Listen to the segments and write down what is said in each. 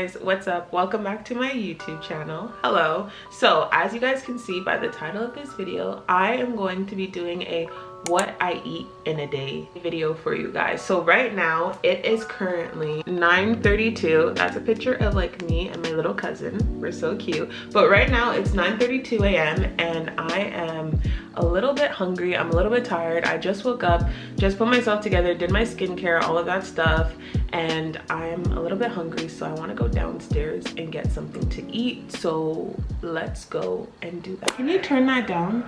guys, what's up? Welcome back to my YouTube channel. Hello. So as you guys can see by the title of this video, I am going to be doing a what I eat in a day video for you guys. So right now it is currently 9:32. That's a picture of like me and my little cousin. We're so cute. But right now it's 9:32 a.m. and I am a little bit hungry. I'm a little bit tired. I just woke up, just put myself together, did my skincare, all of that stuff, and I'm a little bit hungry, so I want to go downstairs and get something to eat. So let's go and do that. Can you turn that down?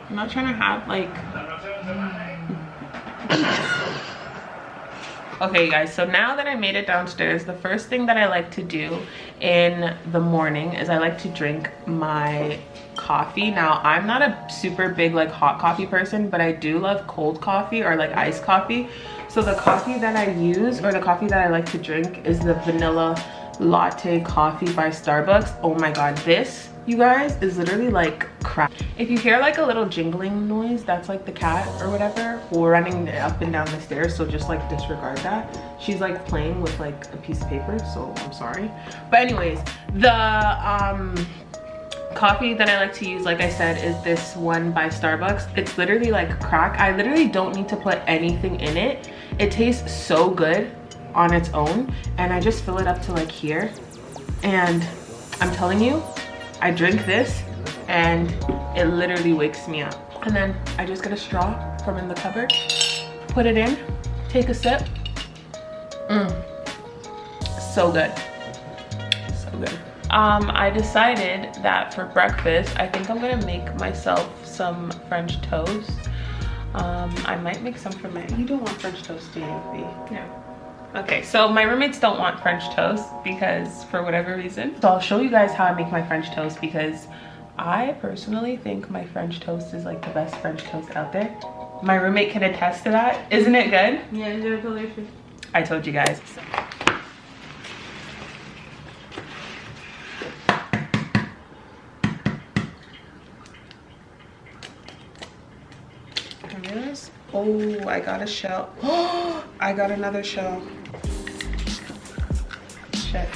I'm not trying to have like okay guys, so now that I made it downstairs, the first thing that I like to do in the morning is I like to drink my coffee. Now I'm not a super big like hot coffee person, but I do love cold coffee or like iced coffee. So the coffee that I use, or the coffee that I like to drink, is the vanilla latte coffee by Starbucks. Oh my god, this, you guys, is literally like crap. If you hear like a little jingling noise, that's like the cat or whatever running up and down the stairs, so just like disregard that. She's like playing with like a piece of paper, so I'm sorry. But anyways, the coffee that I like to use, like I said, is this one by Starbucks. It's literally like crack. I literally don't need to put anything in it. It tastes so good on its own, and I just fill it up to like here, and I'm telling you, I drink this and it literally wakes me up. And then I just get a straw from in the cupboard, put it in, take a sip. So good, so good. I decided that for breakfast, I think I'm gonna make myself some French toast. I might make some for you don't want French toast, do you, B? No. Okay, so my roommates don't want French toast because for whatever reason. So I'll show you guys how I make my French toast, because I personally think my French toast is like the best French toast out there. My roommate can attest to that. Isn't it good? Yeah, it's delicious. I told you guys. Oh, I got a shell. Oh, I got another shell. Shit.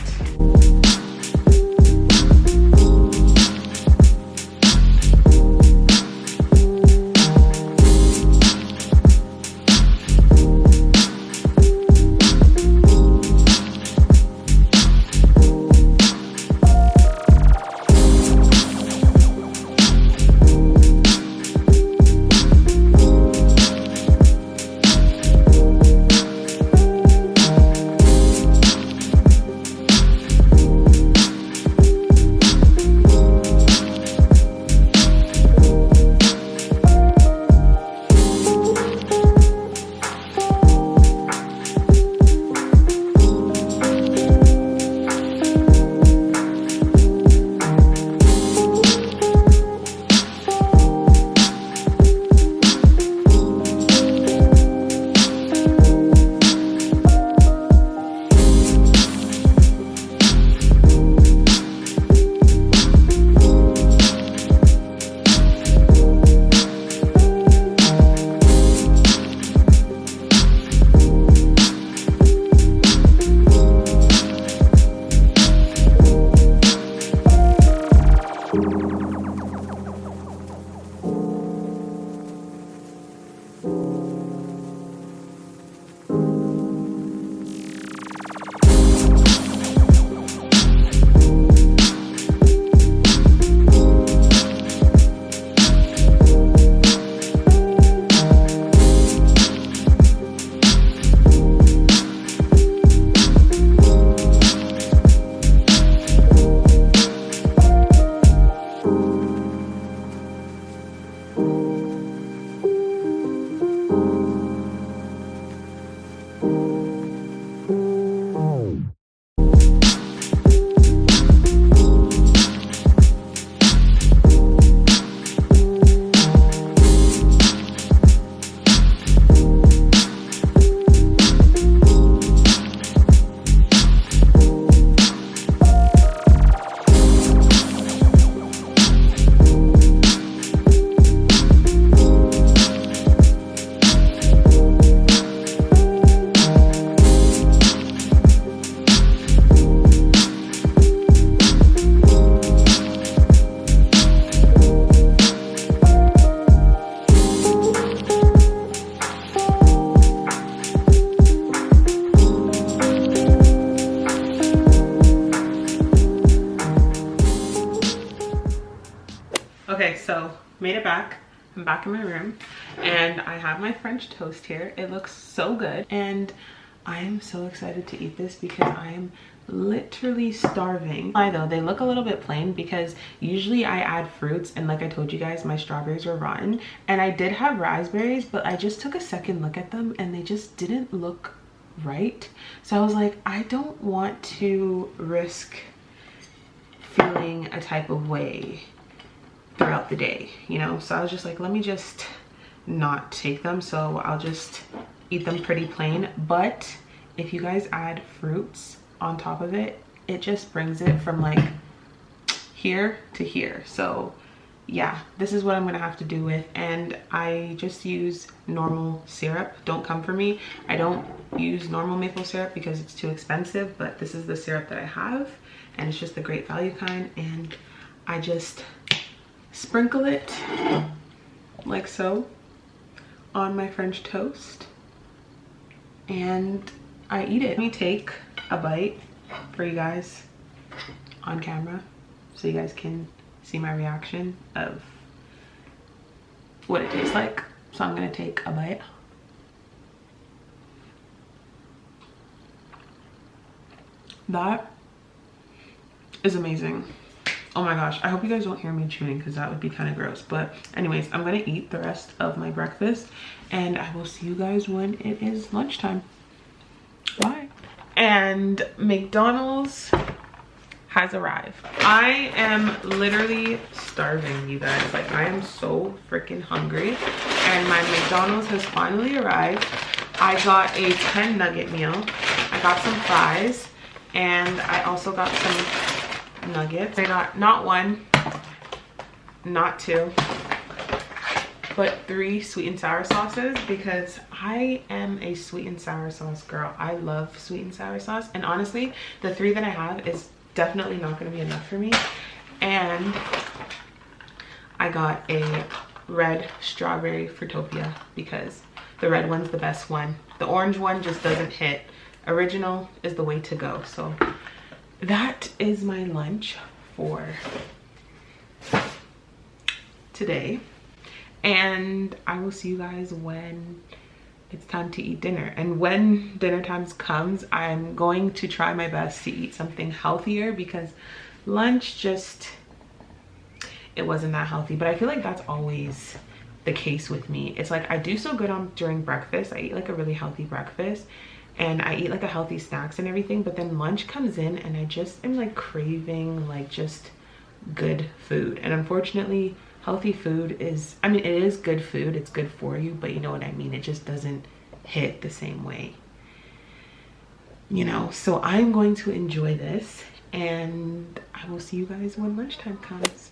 made it back. I'm back in my room and I have my French toast here. It looks so good and I am so excited to eat this because I am literally starving. I though they look a little bit plain because usually I add fruits, and like I told you guys, my strawberries were rotten, and I did have raspberries, but I just took a second look at them and they just didn't look right. So I was like, I don't want to risk feeling a type of way throughout the day, you know. So I was just like, let me just not take them, so I'll just eat them pretty plain. But if you guys add fruits on top of it, it just brings it from like here to here. So yeah, this is what I'm gonna have to do with, and I just use normal syrup. Don't come for me, I don't use normal maple syrup because it's too expensive, but this is the syrup that I have and it's just the great value kind, and I just sprinkle it like so on my French toast and I eat it. Let me take a bite for you guys on camera so you guys can see my reaction of what it tastes like. So I'm gonna take a bite. That is amazing. Oh my gosh, I hope you guys don't hear me chewing because that would be kind of gross. But anyways, I'm gonna eat the rest of my breakfast and I will see you guys when it is lunchtime. Bye. And McDonald's has arrived. I am literally starving, you guys. Like, I am so freaking hungry and my McDonald's has finally arrived. I got a 10 nugget meal. I got some fries and I also got some nuggets. I got not one, not two, but 3 sweet and sour sauces because I am a sweet and sour sauce girl. I love sweet and sour sauce, and honestly the 3 that I have is definitely not going to be enough for me. And I got a red strawberry Fruitopia because the red one's the best one. The orange one just doesn't hit. Original is the way to go. So that is my lunch for today, and I will see you guys when it's time to eat dinner. And when dinner times comes, I'm going to try my best to eat something healthier because lunch just, it wasn't that healthy. But I feel like that's always the case with me. It's like I do so good on during breakfast. I eat like a really healthy breakfast and I eat like a healthy snacks and everything, but then lunch comes in and I just am like craving like just good food. And unfortunately, healthy food is, I mean, it is good food, it's good for you, but you know what I mean, it just doesn't hit the same way, you know. So I'm going to enjoy this and I will see you guys when lunchtime comes.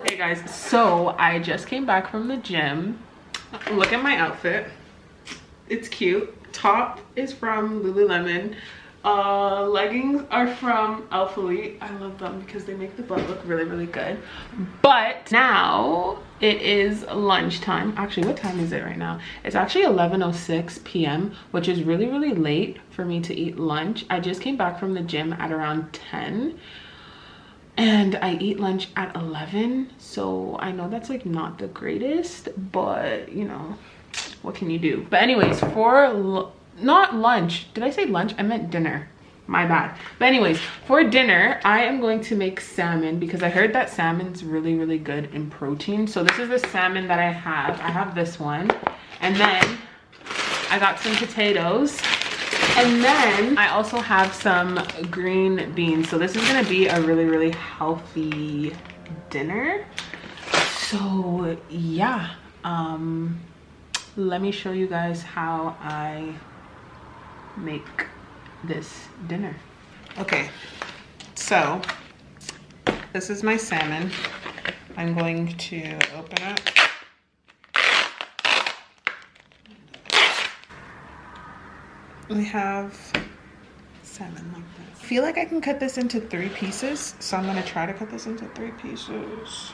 Hey guys, so I just came back from the gym. Look at my outfit. It's cute. Top is from Lululemon. Leggings are from Elf Elite. I love them because they make the butt look really, really good. But now it is lunchtime. Actually, what time is it right now? It's actually 11:06 p.m., which is really, really late for me to eat lunch. I just came back from the gym at around 10. And I eat lunch at 11, so I know that's like not the greatest, but you know, what can you do? But anyways, for not lunch, did I say lunch? I meant dinner, my bad. But anyways, for dinner I am going to make salmon because I heard that salmon's really, really good in protein. So this is the salmon that I have this one, and then I got some potatoes. And then I also have some green beans. So this is gonna be a really, really healthy dinner. So yeah, let me show you guys how I make this dinner. Okay, so this is my salmon. I'm going to open it. We have salmon like this. I feel like I can cut this into 3 pieces, so I'm gonna try to cut this into 3 pieces.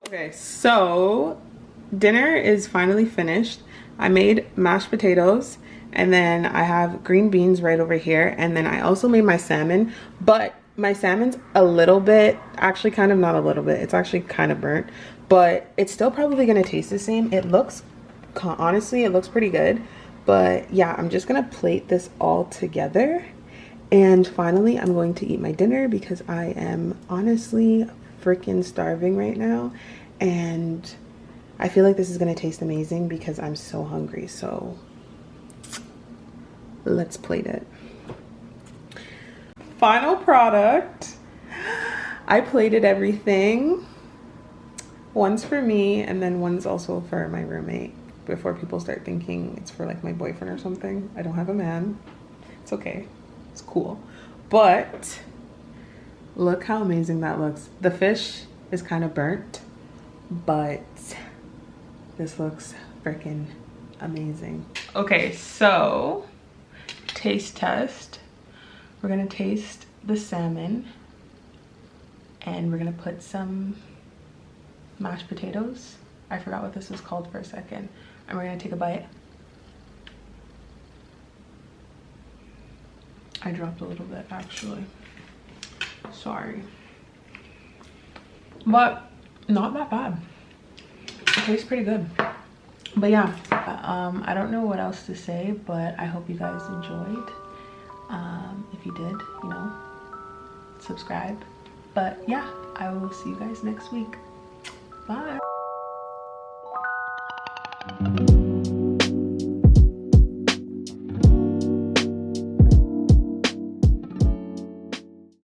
Okay, so dinner is finally finished. I made mashed potatoes and then I have green beans right over here, and then I also made my salmon, but my salmon's a little bit, actually kind of not a little bit, it's actually kind of burnt, but it's still probably gonna taste the same. It looks, honestly, it looks pretty good. But yeah, I'm just gonna plate this all together, and finally I'm going to eat my dinner because I am honestly freaking starving right now, and I feel like this is gonna taste amazing because I'm so hungry. So let's plate it. Final product. I plated everything. One's for me and then one's also for my roommate, before people start thinking it's for like my boyfriend or something. I don't have a man. It's okay. It's cool. But look how amazing that looks. The fish is kind of burnt, but this looks freaking amazing. Okay, so taste test. We're gonna taste the salmon and we're gonna put some mashed potatoes. I forgot what this is called for a second. And we're gonna take a bite. I dropped a little bit actually. Sorry. But not that bad. It tastes pretty good. But yeah, I don't know what else to say, but I hope you guys enjoyed. If you did, you know, subscribe. But yeah, I will see you guys next week. Bye.